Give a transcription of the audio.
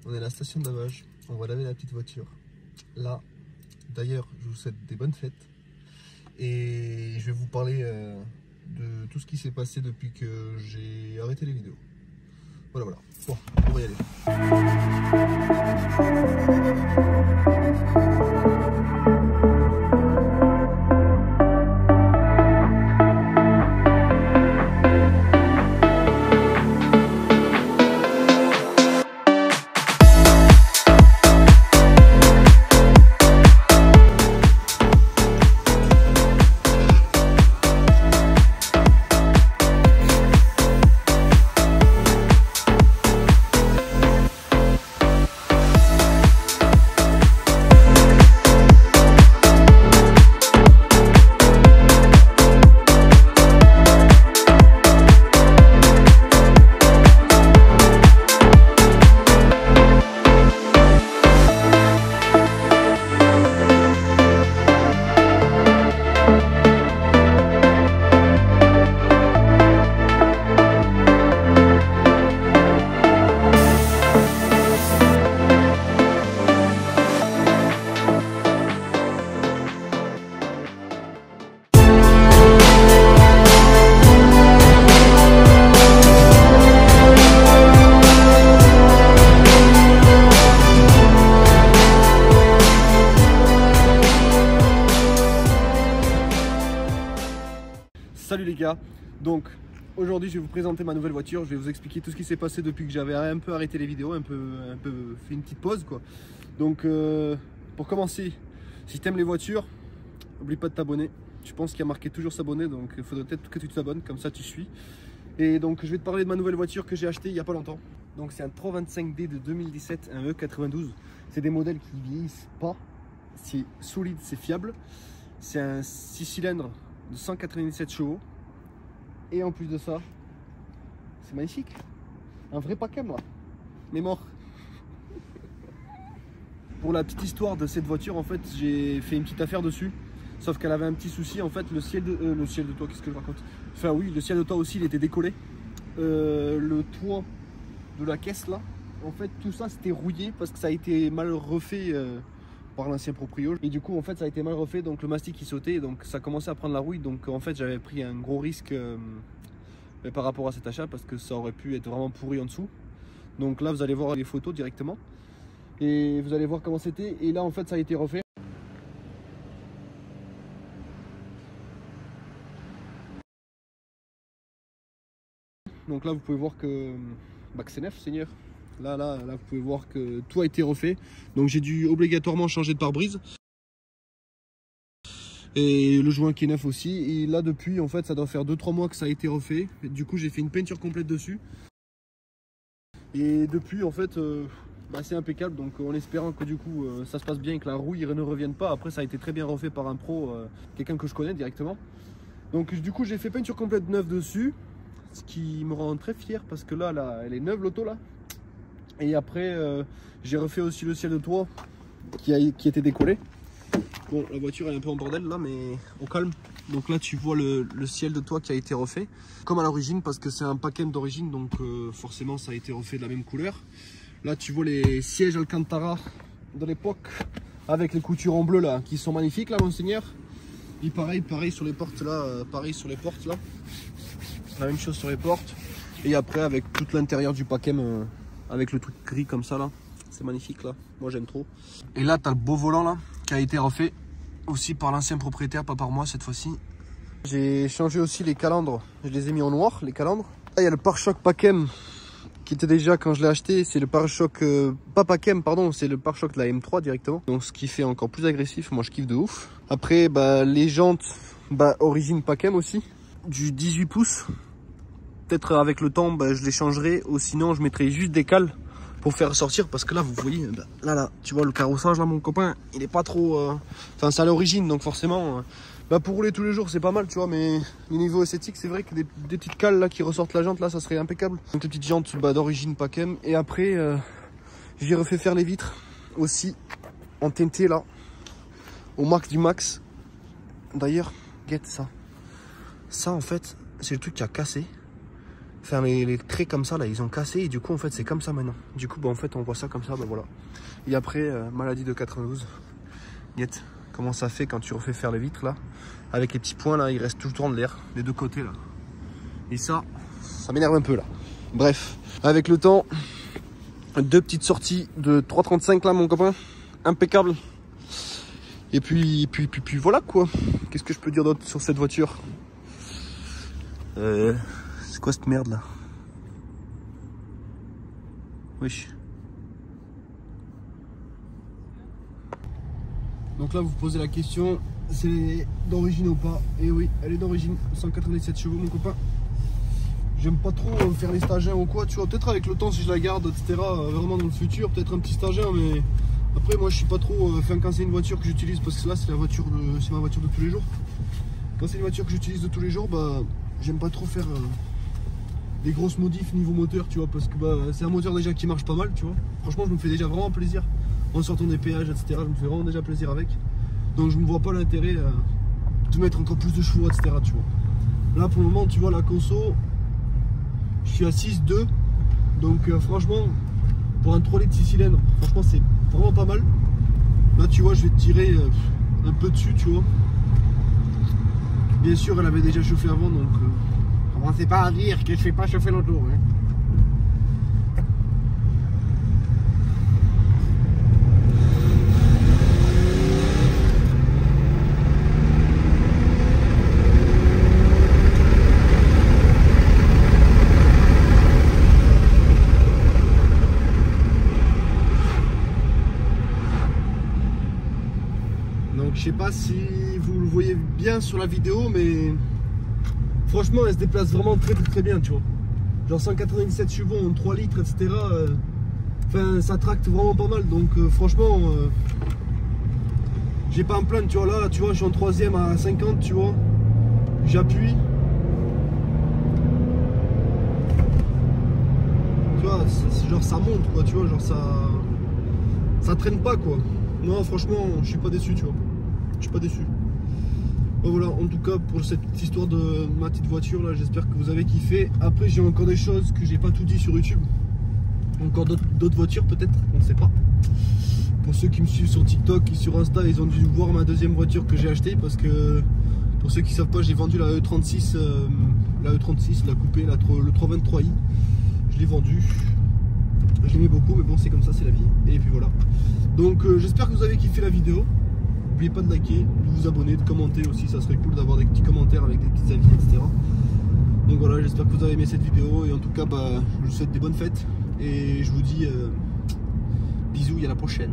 On est à la station de lavage, on va laver la petite voiture. Là, d'ailleurs, je vous souhaite des bonnes fêtes. Et je vais vous parler de tout ce qui s'est passé depuis que j'ai arrêté les vidéos. Voilà. Bon, on va y aller. Salut les gars, donc aujourd'hui je vais vous présenter ma nouvelle voiture, je vais vous expliquer tout ce qui s'est passé depuis que j'avais un peu arrêté les vidéos, un peu fait une petite pause quoi. Donc pour commencer, si t'aimes les voitures, n'oublie pas de t'abonner, je pense qu'il y a marqué toujours s'abonner, donc il faudrait peut-être que tu t'abonnes, comme ça tu suis. Et donc je vais te parler de ma nouvelle voiture que j'ai achetée il n'y a pas longtemps. Donc c'est un 325D de 2017, un E92, c'est des modèles qui vieillissent pas, c'est solide, c'est fiable, c'est un 6 cylindres de 197 chevaux et en plus de ça c'est magnifique, un vrai paquet là, mais mort. Pour la petite histoire de cette voiture, en fait j'ai fait une petite affaire dessus, sauf qu'elle avait un petit souci, en fait le ciel de toit, qu'est-ce que je raconte, enfin oui, le ciel de toit aussi il était décollé, le toit de la caisse là, en fait tout ça c'était rouillé parce que ça a été mal refait par l'ancien proprio, et du coup en fait ça a été mal refait, donc le mastic il sautait, donc ça commençait à prendre la rouille, donc en fait j'avais pris un gros risque par rapport à cet achat parce que ça aurait pu être vraiment pourri en dessous. Donc là vous allez voir les photos directement et vous allez voir comment c'était, et là en fait ça a été refait. Donc là vous pouvez voir que c'est neuf, seigneur. Là, vous pouvez voir que tout a été refait. Donc j'ai dû obligatoirement changer de pare-brise. Et le joint qui est neuf aussi. Et là depuis, en fait, ça doit faire 2-3 mois que ça a été refait. Et du coup, j'ai fait une peinture complète dessus. Et depuis, en fait, c'est impeccable. Donc en espérant que du coup, ça se passe bien et que la rouille ne revienne pas. Après, ça a été très bien refait par un pro, quelqu'un que je connais directement. Donc du coup, j'ai fait peinture complète neuve dessus. Ce qui me rend très fier parce que là, elle est neuve l'auto là. Et après j'ai refait aussi le ciel de toit qui était décollé. Bon, la voiture elle est un peu en bordel là, mais au calme. Donc là tu vois le ciel de toit qui a été refait comme à l'origine parce que c'est un paquet d'origine, donc forcément ça a été refait de la même couleur. Là tu vois les sièges Alcantara de l'époque avec les coutures en bleu là qui sont magnifiques là, monseigneur. Et pareil sur les portes là, la même chose sur les portes. Et après avec tout l'intérieur du paquet avec le truc gris comme ça là, c'est magnifique là, moi j'aime trop. Et là t'as le beau volant là qui a été refait aussi par l'ancien propriétaire, pas par moi cette fois-ci. J'ai changé aussi les calandres, je les ai mis en noir les calandres. Là il y a le pare-choc Pacem qui était déjà quand je l'ai acheté, c'est le pare-choc pas Pacem pardon, c'est le pare-choc de la M3 directement, donc ce qui fait encore plus agressif, moi je kiffe de ouf. Après les jantes origine Pacem aussi, du 18 pouces. Peut-être avec le temps je les changerai, ou sinon je mettrai juste des cales pour faire sortir, parce que là vous voyez là tu vois le carrossage là, mon copain il est pas trop enfin c'est à l'origine, donc forcément pour rouler tous les jours c'est pas mal tu vois, mais au niveau esthétique c'est vrai que des petites cales là qui ressortent la jante là, ça serait impeccable. Donc les petites jantes d'origine Pacem. Et après j'ai refait faire les vitres aussi en teinté là au max du max. D'ailleurs guette ça en fait c'est le truc qui a cassé. Enfin, les traits comme ça, là, ils ont cassé. Et du coup, en fait, c'est comme ça maintenant. Du coup, bah, en fait, on voit ça comme ça, bah voilà. Et après, maladie de 92. Niet. Comment ça fait quand tu refais faire les vitres, là. Avec les petits points, là, il reste tout le temps de l'air. Les deux côtés, là. Et ça m'énerve un peu, là. Bref, avec le temps, 2 petites sorties de 3,35 là, mon copain. Impeccable. Et puis voilà, quoi. Qu'est-ce que je peux dire d'autre sur cette voiture? C'est quoi cette merde là? Wesh. Donc là vous posez la question, c'est d'origine ou pas? Et oui, elle est d'origine, 197 chevaux mon copain. J'aime pas trop faire les stagiaires ou quoi, tu vois, peut-être avec le temps si je la garde, etc. Vraiment dans le futur, peut-être un petit stagiaire, mais après moi je suis pas trop, quand c'est une voiture que j'utilise, parce que là c'est ma voiture de tous les jours. Quand c'est une voiture que j'utilise de tous les jours, bah j'aime pas trop faire des grosses modifs niveau moteur, tu vois, parce que bah, c'est un moteur déjà qui marche pas mal, tu vois. Franchement je me fais déjà vraiment plaisir en sortant des péages, etc. Je me fais vraiment déjà plaisir avec. Donc je ne vois pas l'intérêt de mettre encore plus de chevaux, etc. Tu vois. Là pour le moment, tu vois, la conso, je suis à 6,2. Donc franchement, pour un 3 litres 6 cylindres, franchement c'est vraiment pas mal. Là tu vois, je vais te tirer un peu dessus, tu vois. Bien sûr, elle avait déjà chauffé avant, donc commencez pas à dire que je fais pas chauffer l'auto. Hein. Donc je sais pas si vous le voyez bien sur la vidéo, mais franchement elle se déplace vraiment très bien, tu vois. Genre 197 chevaux en 3 litres, etc. Enfin ça tracte vraiment pas mal, donc franchement j'ai pas à me plaindre, tu vois. Là tu vois, je suis en 3ème à 50, tu vois. J'appuie. Tu vois, genre ça monte quoi, tu vois, genre ça traîne pas quoi. Non franchement je suis pas déçu, tu vois. Je suis pas déçu. Bon, voilà, en tout cas pour cette petite histoire de ma petite voiture là, j'espère que vous avez kiffé. Après j'ai encore des choses que j'ai pas tout dit sur YouTube. Encore d'autres voitures peut-être, on ne sait pas. Pour ceux qui me suivent sur TikTok et sur Insta, ils ont dû voir ma deuxième voiture que j'ai achetée, parce que pour ceux qui savent pas, j'ai vendu la E36, la coupée, le 323i. Je l'ai vendue. Je l'aimais beaucoup, mais bon c'est comme ça, c'est la vie. Et puis voilà. Donc j'espère que vous avez kiffé la vidéo. N'oubliez pas de liker, de vous abonner, de commenter aussi, ça serait cool d'avoir des petits commentaires avec des petits avis, etc. Donc voilà, j'espère que vous avez aimé cette vidéo, et en tout cas bah, je vous souhaite des bonnes fêtes, et je vous dis bisous et à la prochaine.